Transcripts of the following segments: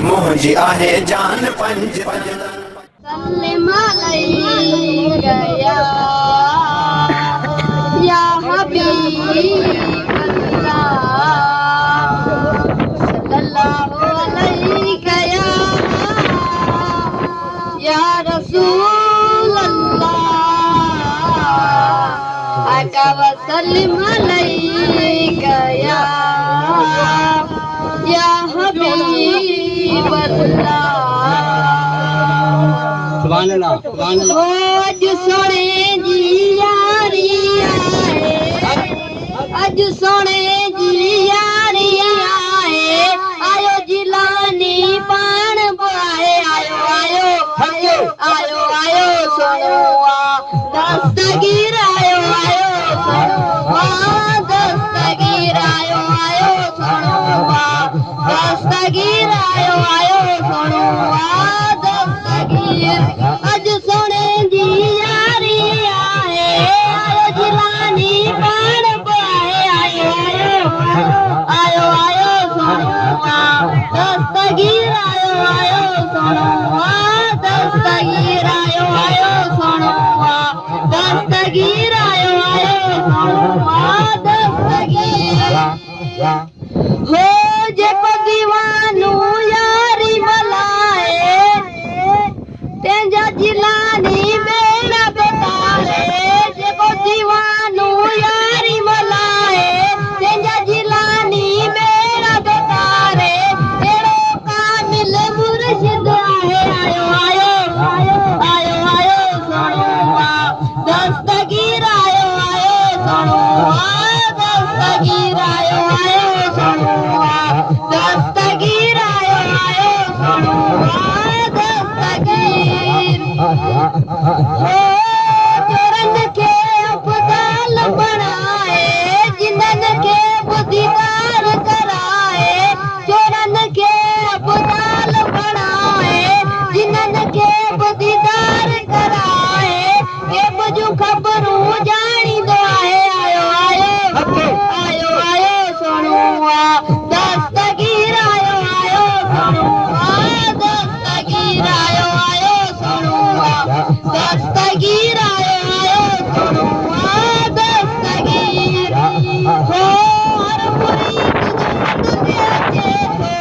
मुंहिंजी आहे जान पंज सल्लम अलैका या हबीबल्लाह सल्लल्लाहु अलैका या रसूलल्लाह आका व सल्लम अलैका या हबीबल्लाह सुभान अल्लाह अज सोने जी यारी आए अज सोने जी यारी आए आयो जिलानी पान बुआए आयो आयो आयो आयो आयो सोनो दस्तगीर आयो आयो सोनो दस्तगीर आयो आयो सोनो दस्तगीर आयो आयो सोनो अज सोने जी यारी आए आयो जिलानी पान पाए आयो आयो आयो सोनुआ दस्तगीर आयो आयो सोनुआ दस्तगीर आयो सोनुआ दस्तगीर आयो सोनुआ दस्तगीर हो जे दीवानू यारी मलाए तेंजा जिलानी बेड़ा बेतारे जेको दीवानू यारी मलाए तेंजा जिलानी बेड़ा बेतारे तेरो कामिल मुर्शिद आहे आयो आयो आयो आयो आयो सोनुआ दस्तगीर आयो सोनुआ दस्तगीर आयो सोनुआ दस्तगीर आयो सोनुआ चोरन के अब्दाल बनाए जिंदन के बुद्धिदार कराए चोरन के अब्दाल बनाए जिंदन के बुद्धिदार कराए के बुझू खबरूं जानी दो आयो आयो आयो आयो सोनुआ दस्तगीर आयो सोनुआ दस्तगीर आयो दस्तगीर आयो सोनुआ दस्तगीर हो हर मुरीद देखे तो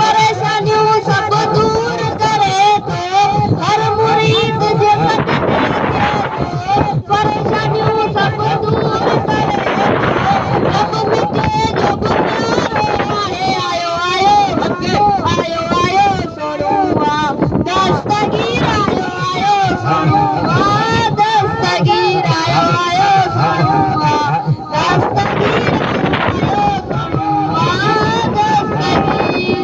परेशानियों सब दूर करे तो हर मुरीद देखे तो परेशानियों सब दूर करे तो अब मिटे जो गुनाह है आयो आयो आयो आयो सोनुआ दस्तगीर आयो सोनुआ दस्तगीर आयो सोनुआ दस्तगीर आयो सोनुआ दस्तगीर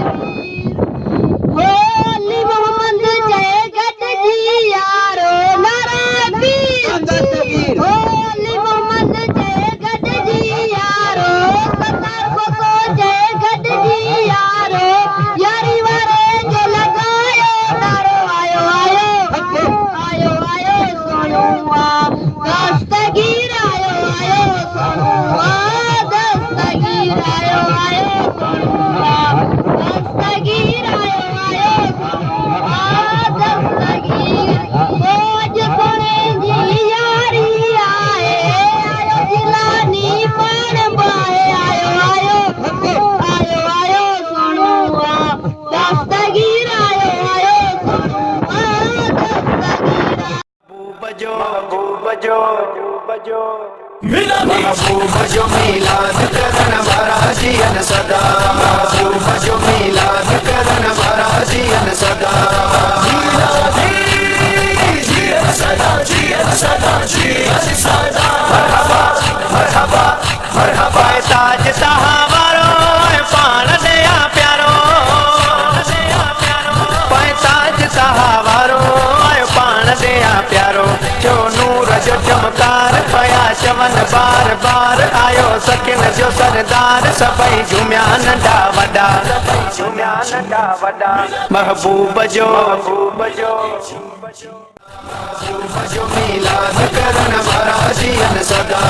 हो अली मोहम्मद जय गट जी यारो नारा पीर हो अली मोहम्मद जय गट जी यारो सरदार को जय गट जी यारो यारी वारे जो लगायो नारो आयो आयो आयो आयो सोनुआ दस्तगीर आयो सोनुआ दस्तगीर आयो सोनुआ दस्तगीर आयो सोनुआ दस्तगीर हो अज सोने जी यारी आए आयो जिलानी पान बाए आयो आयो आयो सोनुआ दस्तगीर आयो सोनुआ दस्तगीर महबूब जो मिलाद करन वारा जियन सदा महबूब जो मिलाद करन वारा जियन सदा जियन सदा जियन सदा जियन सदा मरहबा मरहबा मरहबा ताज तहावारो पान दया प्यारो ताज तहावारो पान दया प्यारो जो नूर जो चमकार पया चमन बार बार आयो सकिन जो सरदार सभई झुमिया नंढा वॾा महबूब जो मिलाद करन वारा जियन सदा